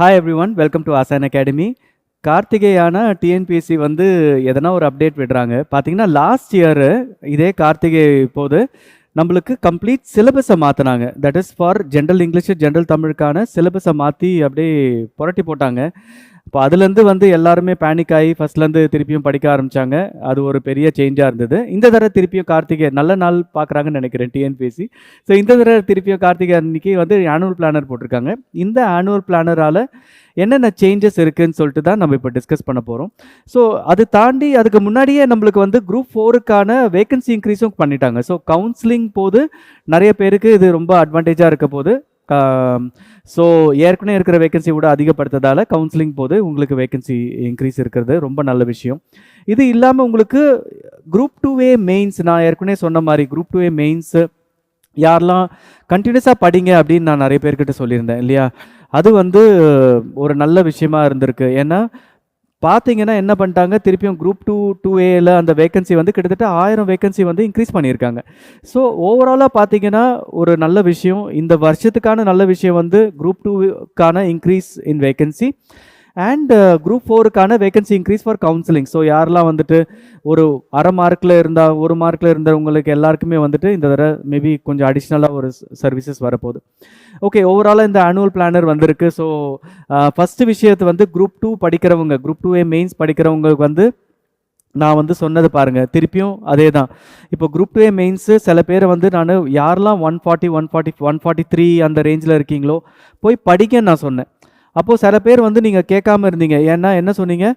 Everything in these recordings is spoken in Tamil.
Hi every one, welcome to ஆசான் அகாடமி. கார்த்திகேயான டிஎன்பிஎஸ்சி வந்து எதனா ஒரு அப்டேட் விடுறாங்க. பார்த்தீங்கன்னா லாஸ்ட் இயர் இதே கார்த்திகை போது நம்மளுக்கு கம்ப்ளீட் சிலபஸை மாற்றினாங்க. That is for general English, general தமிழுக்கான சிலபஸை மாற்றி அப்படியே புரட்டி போட்டாங்க. இப்போ அதுலேருந்து வந்து எல்லாருமே பேனிக் ஆகி ஃபஸ்ட்லேருந்து திருப்பியும் படிக்க ஆரம்பித்தாங்க. அது ஒரு பெரிய சேஞ்சாக இருந்தது. இந்த தடவை திருப்பியும் கார்த்திகை நல்ல நாள் பார்க்குறாங்கன்னு நினைக்கிறேன் டிஎன்பிஎஸ்சி. ஸோ இந்த தடவை திருப்பியும் கார்த்திகை அன்னைக்கு வந்து ஆனுவல் பிளானர் போட்டிருக்காங்க. இந்த ஆனுவல் பிளானரால் என்னென்ன சேஞ்சஸ் இருக்குதுன்னு சொல்லிட்டு தான் நம்ம இப்போ டிஸ்கஸ் பண்ண போகிறோம். ஸோ அது தாண்டி அதுக்கு முன்னாடியே நம்மளுக்கு வந்து குரூப் 4க்கான வேகன்சி இன்க்ரீஸும் பண்ணிட்டாங்க. ஸோ கவுன்சிலிங் போது நிறைய பேருக்கு இது ரொம்ப அட்வான்டேஜாக இருக்க போது. ஸோ ஏற்கனவே இருக்கிற வேகன்சி விட அதிகப்படுத்ததால் கவுன்சிலிங் போது உங்களுக்கு வேகன்சி இன்க்ரீஸ் இருக்கிறது ரொம்ப நல்ல விஷயம். இது இல்லாமல் உங்களுக்கு குரூப் 2A மெயின்ஸ், நான் ஏற்கனவே சொன்ன மாதிரி குரூப் 2A மெயின்ஸு யாரெல்லாம் கண்டினியூஸாக படிங்க அப்படின்னு நான் நிறைய பேர்கிட்ட சொல்லியிருந்தேன் இல்லையா. அது வந்து ஒரு நல்ல விஷயமா இருந்திருக்கு. ஏன்னா பார்த்தீங்கன்னா என்ன பண்ணிட்டாங்க, திருப்பியும் குரூப் 2A அந்த வேகன்சி வந்து கிட்டத்தட்ட 1000 வேகன்சி வந்து இன்க்ரீஸ் பண்ணியிருக்காங்க. ஸோ ஓவராலாக பார்த்தீங்கன்னா ஒரு நல்ல விஷயம். இந்த வருஷத்துக்கான நல்ல விஷயம் வந்து குரூப் 2க்கான increase in vacancy and group 4க்கான vacancy increase for counselling. So யாரெல்லாம் வந்துட்டு ஒரு அரை மார்க்கில் இருந்தால், ஒரு மார்க்கில் இருந்தவங்களுக்கு எல்லாருக்குமே வந்துட்டு இந்த தடவை மேபி கொஞ்சம் அடிஷ்னலாக ஒரு சர்வீசஸ் வரப்போகுது. ஓகே, ஓவராலாக இந்த ஆனுவல் பிளானர் வந்திருக்கு. ஸோ ஃபஸ்ட்டு விஷயத்தை வந்து குரூப் 2 படிக்கிறவங்க, குரூப் 2A மெயின்ஸ் படிக்கிறவங்களுக்கு வந்து நான் வந்து சொன்னது பாருங்கள், திருப்பியும் அதே தான். இப்போ குரூப் 2A மெயின்ஸு சில பேரை வந்து நான் யாரெல்லாம் 140, 140, 143 அந்த ரேஞ்சில் இருக்கீங்களோ போய் படிக்கன்னு நான் சொன்னேன். அப்போது சில பேர் வந்து நீங்கள் கேட்காம இருந்தீங்க. ஏன்னா என்ன சொன்னீங்க,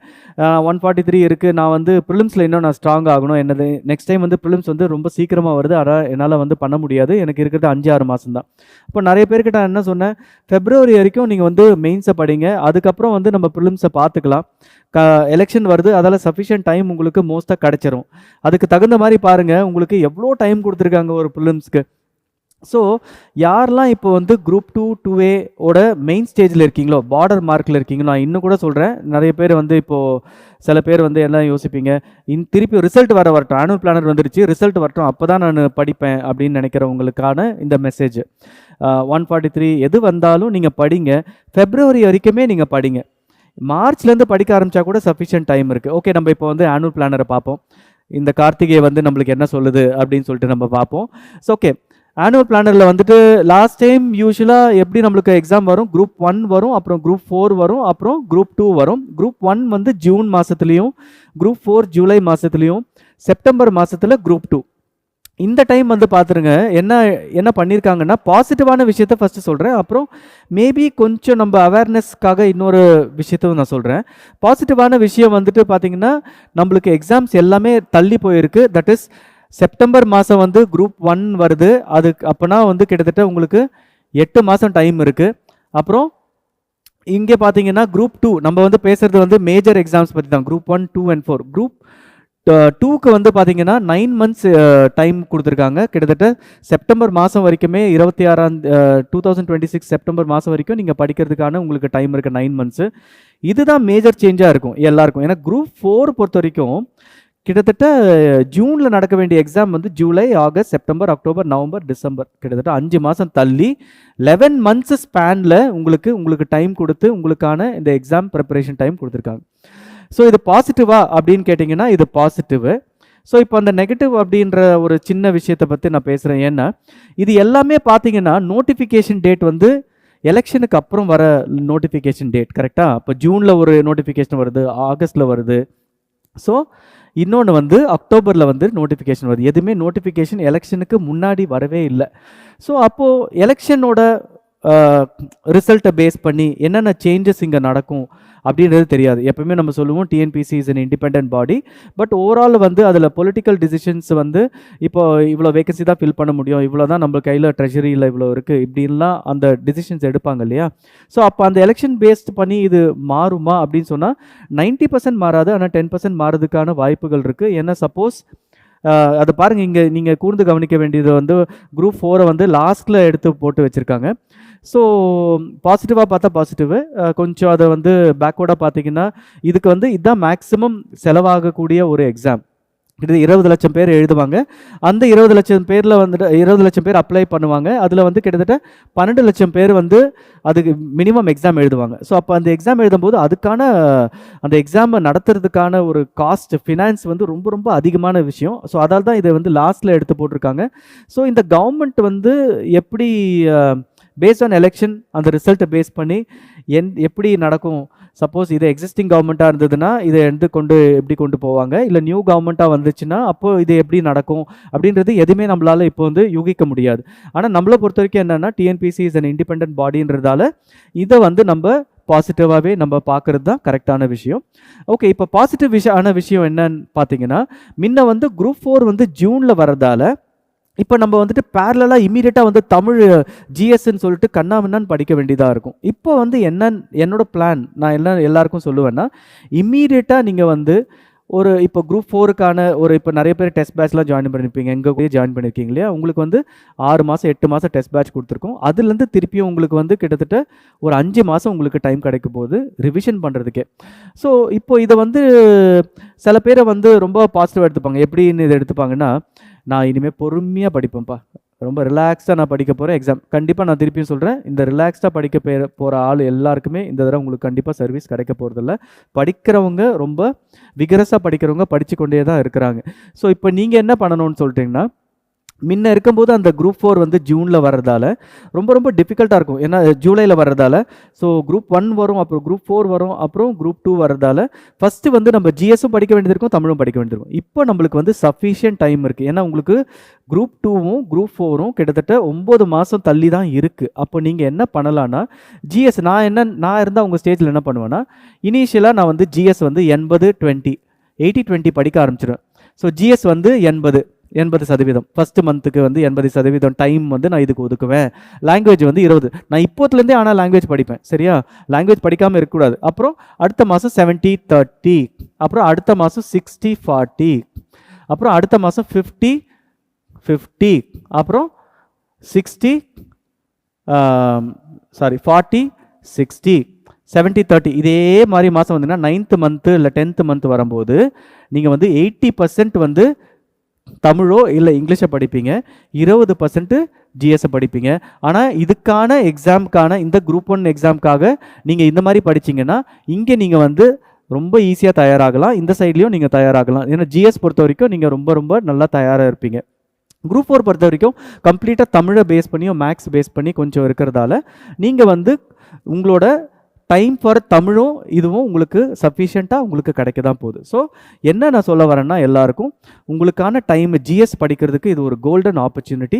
143 இருக்குது, நான் வந்து ப்ரிலிம்ஸில் இன்னும் நான் ஸ்ட்ராங் ஆகணும், என்னது நெக்ஸ்ட் டைம் வந்து ப்ரிலிம்ஸ் வந்து ரொம்ப சீக்கிரமாக வருது, ஆனால் என்னால் வந்து பண்ண முடியாது, எனக்கு இருக்கிறது 5-6 மாதம் தான். இப்போ நிறைய பேர்கிட்ட நான் என்ன சொன்னேன், ஃபெப்ரவரி வரைக்கும் நீங்கள் வந்து மெயின்ஸை படிங்க, அதுக்கப்புறம் வந்து நம்ம ப்ரிலிம்ஸை பார்த்துக்கலாம். எலெக்ஷன் வருது, அதால் சஃபிஷியன்ட் டைம் உங்களுக்கு மோஸ்ட்டாக கிடச்சிரும். அதுக்கு தகுந்த மாதிரி பாருங்கள், உங்களுக்கு எவ்வளோ டைம் கொடுத்துருக்காங்க ஒரு ப்ரிலிம்ஸ்க்கு. ஸோ யாரெல்லாம் இப்போ வந்து குரூப் 2A ஓட மெயின் ஸ்டேஜில் இருக்கீங்களோ, பார்டர் மார்க்கில் இருக்கீங்களோ, நான் இன்னும் கூட சொல்கிறேன், நிறைய பேர் வந்து இப்போது சில பேர் வந்து எல்லாம் யோசிப்பீங்க, திருப்பி ரிசல்ட் வரட்டும், ஆனுவல் பிளானர் வந்துருச்சு, ரிசல்ட் வரட்டும், அப்போ தான் நான் படிப்பேன் அப்படின்னு நினைக்கிறவங்களுக்கான இந்த மெசேஜ். 143 எது வந்தாலும் நீங்கள் படிங்க, ஃபெப்ரவரி வரைக்குமே நீங்கள் படிங்க. மார்ச்லேருந்து படிக்க ஆரம்பித்தா கூட சஃபிஷியன்ட் டைம் இருக்குது. ஓகே, நம்ம இப்போ வந்து ஆனுவல் பிளானரை பார்ப்போம். இந்த கார்த்திகை வந்து நம்மளுக்கு என்ன சொல்லுது அப்படின்னு சொல்லிட்டு நம்ம பார்ப்போம். ஸோ ஓகே, ஆனுவல் பிளானரில் வந்துட்டு லாஸ்ட் டைம் யூஸ்வலாக எப்படி நம்மளுக்கு எக்ஸாம் வரும், குரூப் 1 வரும், அப்புறம் குரூப் 4 வரும், அப்புறம் குரூப் 2 வரும். குரூப் 1 வந்து ஜூன் மாதத்துலேயும், குரூப் 4 ஜூலை மாதத்துலேயும், செப்டம்பர் மாதத்தில் குரூப் 2. இந்த டைம் வந்து பார்த்துருங்க என்ன பண்ணியிருக்காங்கன்னா, பாசிட்டிவான விஷயத்த ஃபஸ்ட்டு சொல்கிறேன், அப்புறம் மேபி கொஞ்சம் நம்ம அவேர்னஸ்க்காக இன்னொரு விஷயத்தையும் நான் சொல்கிறேன். பாசிட்டிவான விஷயம் வந்துட்டு பார்த்திங்கன்னா, நம்மளுக்கு எக்ஸாம்ஸ் எல்லாமே தள்ளி போயிருக்கு. தட் இஸ் செப்டம்பர் மாதம் வந்து குரூப் 1 வருது, அப்போனா வந்து கிட்டத்தட்ட உங்களுக்கு 8 மாதம் டைம் இருக்குது. அப்புறம் இங்கே பார்த்தீங்கன்னா குரூப் 2 நம்ம வந்து பேசுகிறது வந்து மேஜர் எக்ஸாம்ஸ் பற்றி தான். Group 1, 2 and 4. குரூப் 2க்கு வந்து பார்த்தீங்கன்னா 9 மந்த்ஸ் டைம் கொடுத்துருக்காங்க. கிட்டத்தட்ட செப்டம்பர் மாதம் வரைக்குமே 2026 செப்டம்பர் மாதம் வரைக்கும் நீங்கள் படிக்கிறதுக்கான உங்களுக்கு டைம் இருக்குது, 9 மந்த்ஸு. இதுதான் மேஜர் சேஞ்சாக இருக்கும் எல்லாருக்கும். ஏன்னா குரூப் 4 பொறுத்த வரைக்கும் கிட்டத்தட்ட ஜூனில் நடக்க வேண்டிய எக்ஸாம் வந்து July, August, September, October, November, December, கிட்டத்தட்ட 5 மாதம் தள்ளி 11 மந்த்ஸ் ஸ்பேனில் உங்களுக்கு டைம் கொடுத்து உங்களுக்கான இந்த எக்ஸாம் ப்ரிப்பரேஷன் டைம் கொடுத்துருக்காங்க. ஸோ இது பாசிட்டிவா அப்படின்னு கேட்டிங்கன்னா இது பாசிட்டிவு. ஸோ இப்போ அந்த நெகட்டிவ் அப்படின்ற ஒரு சின்ன விஷயத்தை பற்றி நான் பேசுகிறேன். ஏன்னா இது எல்லாமே பார்த்தீங்கன்னா நோட்டிஃபிகேஷன் டேட் வந்து எலெக்ஷனுக்கு அப்புறம் வர நோட்டிஃபிகேஷன் டேட் கரெக்டாக. இப்போ ஜூனில் ஒரு நோட்டிஃபிகேஷன் வருது, ஆகஸ்ட்டில் வருது, ஸோ இன்னொன்று வந்து அக்டோபரில் வந்து நோட்டிஃபிகேஷன் வருது. எதுவுமே நோட்டிஃபிகேஷன் எலெக்ஷனுக்கு முன்னாடி வரவே இல்லை. ஸோ அப்போது எலெக்ஷனோட ரிசல்ட்டை பேஸ் பண்ணி என்னென்ன சேஞ்சஸ் இங்கே நடக்கும் அப்படின்றது தெரியாது. எப்பவுமே நம்ம சொல்லுவோம் TNPSC is an independent body, but overall வந்து அதில் பொலிட்டிக்கல் டிசிஷன்ஸ் வந்து இப்போ இவ்வளோ வேகன்சி தான் ஃபில் பண்ண முடியும், இவ்வளோ தான் நம்ம கையில் ட்ரெஷரியில் இவ்வளோ இருக்குது, இப்படின்லாம் அந்த டிசிஷன்ஸ் எடுப்பாங்க இல்லையா. ஸோ அப்போ அந்த எலெக்ஷன் பேஸ்ட் பண்ணி இது மாறுமா அப்படின்னு சொன்னால் 90% மாறாது, ஆனால் 10% மாறதுக்கான வாய்ப்புகள் இருக்குது. ஏன்னா சப்போஸ் அது பாருங்கள், இங்கே நீங்கள் கூர்ந்து கவனிக்க வேண்டியது வந்து குரூப் 4 வந்து லாஸ்ட்டில் எடுத்து போட்டு வச்சுருக்காங்க. ஸோ பாசிட்டிவாக பார்த்தா பாசிட்டிவு, கொஞ்சம் அதை வந்து பேக்வேர்டாக பார்த்தீங்கன்னா இதுக்கு வந்து இதுதான் மேக்ஸிமம் செலவாகக்கூடிய ஒரு எக்ஸாம். கிட்டத்தட்ட 20 லட்சம் பேர் எழுதுவாங்க. அந்த 20 லட்சம் பேரில் வந்துட்டு 20 லட்சம் பேர் அப்ளை பண்ணுவாங்க. அதில் வந்து கிட்டத்தட்ட 12 லட்சம் பேர் வந்து அதுக்கு மினிமம் எக்ஸாம் எழுதுவாங்க. ஸோ அப்போ அந்த எக்ஸாம் எழுதும்போது அதுக்கான அந்த எக்ஸாமை நடத்துறதுக்கான ஒரு காஸ்ட் ஃபினான்ஸ் வந்து ரொம்ப ரொம்ப அதிகமான விஷயம். ஸோ அதால் தான் இதை வந்து லாஸ்ட்டில் எடுத்து போட்டிருக்காங்க. ஸோ இந்த கவர்மெண்ட் வந்து எப்படி பேஸ்ட் ஆன் எலெக்ஷன் அந்த ரிசல்ட்டை பேஸ் பண்ணி எப்படி நடக்கும், சப்போஸ் இது எக்ஸிஸ்டிங் கவர்மெண்ட்டாக இருந்ததுன்னா இதை எப்படி கொண்டு போவாங்க, இல்லை நியூ கவர்மெண்ட்டாக வந்துச்சுன்னா அப்போது இது எப்படி நடக்கும் அப்படின்றது எதுவுமே நம்மளால் இப்போ வந்து யூகிக்க முடியாது. ஆனால் நம்மளை பொறுத்த வரைக்கும் என்னென்னா டிஎன்பிசி இஸ் அன் இண்டிபெண்ட் பாடின்றதால இதை வந்து நம்ம பாசிட்டிவாகவே நம்ம பார்க்குறது தான் கரெக்டான விஷயம். ஓகே, இப்போ பாசிட்டிவ் விஷயம் என்னன்னு பார்த்தீங்கன்னா, முன்ன வந்து குரூப் 4 வந்து ஜூனில் வரதால இப்போ நம்ம வந்துட்டு பேரலாக இமீடியட்டாக வந்து தமிழ் ஜிஎஸ்ன்னு சொல்லிட்டு கண்ணாமண்ணான்னு படிக்க வேண்டியதாக இருக்கும். இப்போ வந்து என்னோட பிளான் நான் எல்லாருக்கும் சொல்லுவேன்னா, இம்மீடியட்டாக நீங்கள் வந்து இப்போ குரூப் 4க்கான இப்போ நிறைய பேர் டெஸ்ட் பேட்ச்லாம் ஜாயின் பண்ணியிருப்பீங்க, எங்கே கூட ஜாயின் பண்ணியிருக்கீங்க இல்லையா? உங்களுக்கு வந்து 6 மாதம் 8 மாதம் டெஸ்ட் பேட்ச் கொடுத்துருக்கோம். அதுலேருந்து திருப்பியும் உங்களுக்கு வந்து கிட்டத்தட்ட ஒரு 5 மாதம் உங்களுக்கு டைம் கிடைக்கும் போது ரிவிஷன் பண்ணுறதுக்கே. ஸோ இப்போ இதை வந்து சில பேரை வந்து ரொம்ப பாசிட்டிவாக எடுத்துப்பாங்க. எப்படின்னு இதை எடுத்துப்பாங்கன்னா, நான் இனிமேல் பொறுமையாக படிப்பேன்ப்பா, ரொம்ப ரிலாக்ஸ்டாக நான் படிக்க போகிறேன், எக்ஸாம் கண்டிப்பாக நான் திருப்பியும் சொல்கிறேன், இந்த ரிலாக்ஸ்டாக படிக்க போகிற ஆள் எல்லாருக்குமே இந்த தடவை உங்களுக்கு கண்டிப்பாக சர்வீஸ் கிடைக்க போகிறதில்ல. படிக்கிறவங்க ரொம்ப விகரஸாக படிக்கிறவங்க படித்து கொண்டே தான் இருக்கிறாங்க. ஸோ இப்போ நீங்கள் என்ன பண்ணணும்னு சொல்லிட்டிங்கன்னா, முன்ன இருக்கும்போது அந்த குரூப் 4 வந்து ஜூனில் வர்றதால ரொம்ப ரொம்ப டிஃபிகல்ட்டாக இருக்கும். ஏன்னா ஜூலையில் வர்றதால ஸோ குரூப் 1 வரும், அப்புறம் குரூப் 4 வரும், அப்புறம் குரூப் 2 வர்றதால ஃபஸ்ட்டு வந்து நம்ம ஜிஎஸும் படிக்க வேண்டியிருக்கும், தமிழும் படிக்க வேண்டியிருக்கும். இப்போ நம்மளுக்கு வந்து சஃபிஷியன்ட் டைம் இருக்குது. ஏன்னா உங்களுக்கு குரூப் 2வும் குரூப் 4ம் கிட்டத்தட்ட 9 மாதம் தள்ளி தான் இருக்குது. அப்போ நீங்கள் என்ன பண்ணலான்னா, ஜிஎஸ் நான் இருந்தால் உங்கள் ஸ்டேஜில் என்ன பண்ணுவேன்னா, இனிஷியலாக நான் வந்து ஜிஎஸ் வந்து 80-20 படிக்க ஆரம்பிச்சிடுவேன். ஸோ ஜிஎஸ் வந்து 80% ஃபஸ்ட்டு மந்த்துக்கு வந்து 80% டைம் வந்து நான் இதுக்கு ஒதுக்குவேன். லாங்குவேஜ் வந்து 20. நான் இப்போத்துலேருந்தே ஆனால் லாங்குவேஜ் படிப்பேன், சரியா? லாங்குவேஜ் படிக்காமல் இருக்கக்கூடாது. அப்புறம் அடுத்த மாதம் 70-30, அப்புறம் அடுத்த மாதம் 60-40, அப்புறம் அடுத்த மாதம் 50-50, அப்புறம் 40-60, 70-30. இதே மாதிரி மாதம் வந்துன்னா 9th மந்த்து இல்லை 10th மந்த் வரும்போது நீங்கள் வந்து 80% வந்து தமிழோ இல்லை இங்கிலீஷை படிப்பீங்க, 20% ஜிஎஸை படிப்பீங்க. ஆனால் இதுக்கான எக்ஸாமுக்கான இந்த குரூப் 1 எக்ஸாமுக்காக நீங்கள் இந்த மாதிரி படிச்சிங்கன்னா இங்கே நீங்கள் வந்து ரொம்ப ஈஸியாக தயாராகலாம், இந்த சைட்லேயும் நீங்கள் தயாராகலாம். ஏன்னா ஜிஎஸ் பொறுத்த வரைக்கும் நீங்கள் ரொம்ப ரொம்ப நல்லா தயாராக இருப்பீங்க. குரூப் 4 பொறுத்த வரைக்கும் கம்ப்ளீட்டாக தமிழை பேஸ் பண்ணியும் மேக்ஸ் பேஸ் பண்ணி கொஞ்சம் இருக்கிறதால நீங்கள் வந்து உங்களோட டைம் ஃபார் தமிழும் இதுவும் உங்களுக்கு சஃபிஷியண்ட்டாக உங்களுக்கு கிடைக்க தான் போகுது. ஸோ என்ன நான் சொல்ல வரேன்னா, எல்லாருக்கும் உங்களுக்கான டைம் ஜிஎஸ் படிக்கிறதுக்கு இது ஒரு கோல்டன் ஆப்பர்ச்சுனிட்டி.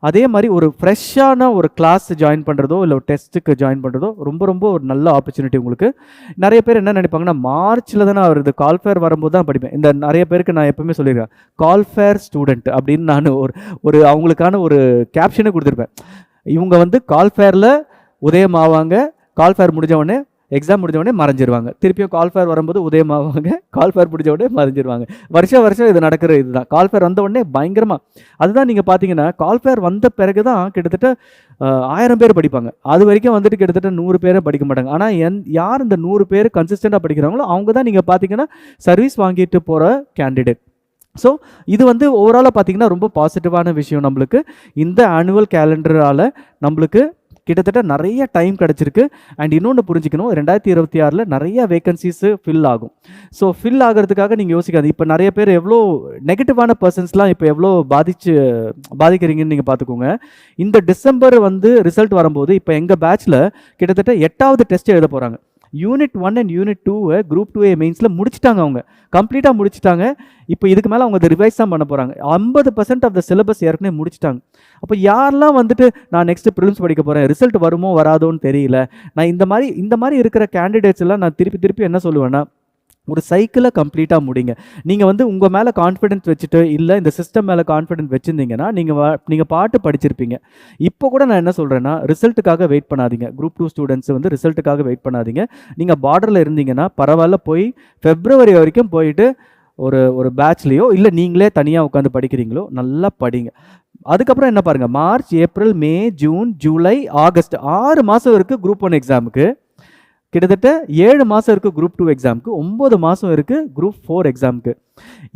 அதே மாதிரி ஒரு ஃப்ரெஷ்ஷான ஒரு கிளாஸ் ஜாயின் பண்ணுறதோ இல்லை ஒரு டெஸ்ட்டுக்கு ஜாயின் பண்ணுறதோ ரொம்ப ரொம்ப ஒரு நல்ல ஆப்பர்ச்சுனிட்டி உங்களுக்கு. நிறைய பேர் என்ன நினைப்பாங்கன்னா, மார்ச்சில் தானே வருது, கால்ஃபேர் வரும்போது தான் படிப்பேன். இந்த நிறைய பேருக்கு நான் எப்பவுமே சொல்லிடுறேன், கால்ஃபேர் ஸ்டூடெண்ட் அப்படின்னு நான் ஒரு அவங்களுக்கான ஒரு கேப்ஷனை கொடுத்துருப்பேன். இவங்க வந்து கால்ஃபேரில் உதயமாவாங்க, கால்ஃபேர் முடிஞ்ச உடனே எக்ஸாம் முடிஞ்ச உடனே மறைஞ்சிருவாங்க, திருப்பியும் கால்ஃபேர் வரும்போது உதயமாவாங்க, கால்ஃபேர் முடிஞ்ச உடனே மறைஞ்சிருவாங்க. வருஷம் இது நடக்கிற இதுதான். கால்ஃபேர் வந்த உடனே பயங்கரமாக அதுதான் நீங்கள் பார்த்தீங்கன்னா, கால்ஃபேர் வந்த பிறகு தான் கிட்டத்தட்ட 1000 பேர் படிப்பாங்க. அது வரைக்கும் வந்துட்டு கிட்டத்தட்ட 100 பேரை படிக்க மாட்டாங்க. ஆனால் யார் இந்த 100 பேர் கன்சிஸ்டண்ட்டாக படிக்கிறாங்களோ அவங்க தான் நீங்கள் பார்த்தீங்கன்னா சர்வீஸ் வாங்கிட்டு போகிற கேண்டிடேட். ஸோ இது வந்து ஓவராலாக பார்த்தீங்கன்னா ரொம்ப பாசிட்டிவான விஷயம். நம்மளுக்கு இந்த ஆனுவல் கேலண்டரால் நம்மளுக்கு கிட்டத்தட்ட நிறைய டைம் கிடச்சிருக்கு. அண்ட் இன்னொன்று புரிஞ்சுக்கணும், 2026 நிறைய வேகன்சிஸு ஃபில் ஆகும். ஸோ ஃபில் ஆகிறதுக்காக நீங்கள் யோசிக்காது. இப்போ நிறைய பேர் எவ்வளோ நெகட்டிவான பர்சன்ஸ்லாம் இப்போ எவ்வளோ பாதிக்கிறீங்கன்னு நீங்கள் பார்த்துக்கோங்க. இந்த டிசம்பர் வந்து ரிசல்ட் வரும்போது இப்போ எங்கள் பேட்சில் கிட்டத்தட்ட 8வது டெஸ்ட் எழுத போகிறாங்க. Unit 1 and unit 2 group 2A மெயின்ஸில் முடிச்சிட்டாங்க, அவங்க கம்ப்ளீட்டாக முடிச்சிட்டாங்க. இப்போ இதுக்கு மேலே அவங்க ரிவைஸ் தான் பண்ண போகிறாங்க. 50% ஆஃப் த சிலபஸ் ஏற்கனவே முடிச்சிட்டாங்க. அப்போ யாரெல்லாம் வந்துட்டு நான் நெக்ஸ்ட் ப்ரிலிம்ஸ் படிக்க போகிறேன், ரிசல்ட் வருமோ வராதோன்னு தெரியல, நான் இந்த மாதிரி இருக்கிற கேண்டிடேட்ஸ் எல்லாம் நான் திருப்பி என்ன சொல்லுவேன்னா, ஒரு சைக்கிளை கம்ப்ளீட்டாக முடிங்க. நீங்கள் வந்து உங்கள் மேலே கான்ஃபிடென்ஸ் வச்சுட்டு இல்லை இந்த சிஸ்டம் மேலே கான்ஃபிடென்ஸ் வச்சுருந்தீங்கன்னா நீங்கள் பாட்டு படிச்சிருப்பீங்க. இப்போ கூட நான் என்ன சொல்கிறேன்னா, ரிசல்ட்டுக்காக வெயிட் பண்ணாதீங்க. குரூப் 2 ஸ்டூடெண்ட்ஸ் வந்து ரிசல்ட்டுக்காக வெயிட் பண்ணாதீங்க. நீங்கள் பார்டரில் இருந்தீங்கன்னா பரவாயில்ல, போய் February வரைக்கும் போயிட்டு ஒரு பேட்ச்லேயோ இல்லை நீங்களே தனியாக உட்காந்து படிக்கிறீங்களோ நல்லா படிங்க. அதுக்கப்புறம் என்ன பாருங்கள், மார்ச், ஏப்ரல், மே, ஜூன், ஜூலை, ஆகஸ்ட் 6 மாதம் இருக்குது குரூப் 1 எக்ஸாமுக்கு. கிட்டத்தட்ட 7 மாதம் இருக்குது குரூப் 2 எக்ஸாமுக்கு, 9 மாதம் இருக்குது குரூப் 4 எக்ஸாமுக்கு.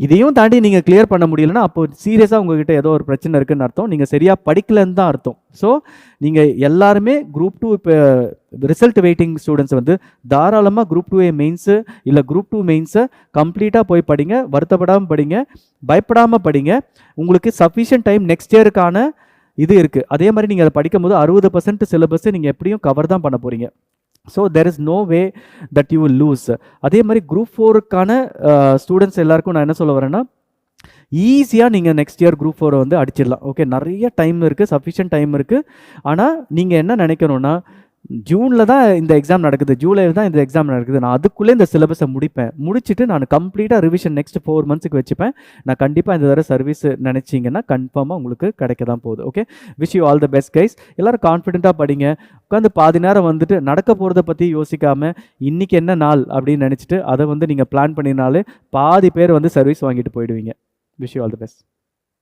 இதையும் தாண்டி நீங்கள் கிளியர் பண்ண முடியலன்னா அப்போ சீரியஸாக உங்ககிட்ட ஏதோ ஒரு பிரச்சனை இருக்குன்னு அர்த்தம், நீங்கள் சரியாக படிக்கலன்னு தான் அர்த்தம். ஸோ நீங்கள் எல்லாருமே குரூப் 2 இப்போ ரிசல்ட் வெயிட்டிங் ஸ்டூடெண்ட்ஸ் வந்து தாராளமாக குரூப் 2A மெயின்ஸு இல்லை குரூப் 2 மெயின்ஸை கம்ப்ளீட்டாக போய் படிங்க, வருத்தப்படாமல் படிங்க, பயப்படாமல் படிங்க. உங்களுக்கு சஃபிஷியன்ட் டைம் நெக்ஸ்ட் இயருக்கான இது இருக்குது. அதே மாதிரி நீங்கள் அதை படிக்கும்போது 60% சிலபஸை நீங்கள் எப்படியும் கவர் தான் பண்ண போகிறீங்க. So there is no way that you will lose. அதே மாதிரி குரூப் 4க்கான ஸ்டூடெண்ட்ஸ் எல்லாருக்கும் நான் என்ன சொல்ல வரேன்னா, ஈஸியாக நீங்கள் நெக்ஸ்ட் இயர் குரூப் 4 வந்து அடிச்சிடலாம். ஓகே, நிறைய டைம் இருக்குது, சஃபிஷியன்ட் டைம் இருக்குது. ஆனால் நீங்கள் என்ன நினைக்கணும்னா, ஜூனில் தான் இந்த எக்ஸாம் நடக்குது, ஜூலையில் தான் இந்த எக்ஸாம் நடக்குது, நான் அதுக்குள்ளே இந்த சிலபஸை முடிச்சுட்டு நான் கம்ப்ளீட்டாக ரிவிஷன் நெக்ஸ்ட் 4 மந்த்ஸுக்கு வச்சுப்பேன். நான் கண்டிப்பாக இந்த தடவை சர்வீஸ் நினச்சிங்கன்னா கன்ஃபார்மாக உங்களுக்கு கிடைக்க தான் போகுது. Okay, wish you all the best guys. எல்லோரும் கான்ஃபிடென்ட்டாக படிங்க. உட்காந்து பாதி நேரம் வந்துட்டு நடக்க போகிறத பற்றி யோசிக்காமல் இன்றைக்கி என்ன நாள் அப்படின்னு நினச்சிட்டு அதை வந்து நீங்கள் பிளான் பண்ணினாலே பாதி பேர் வந்து சர்வீஸ் வாங்கிட்டு போயிடுவீங்க. Wish you all the best.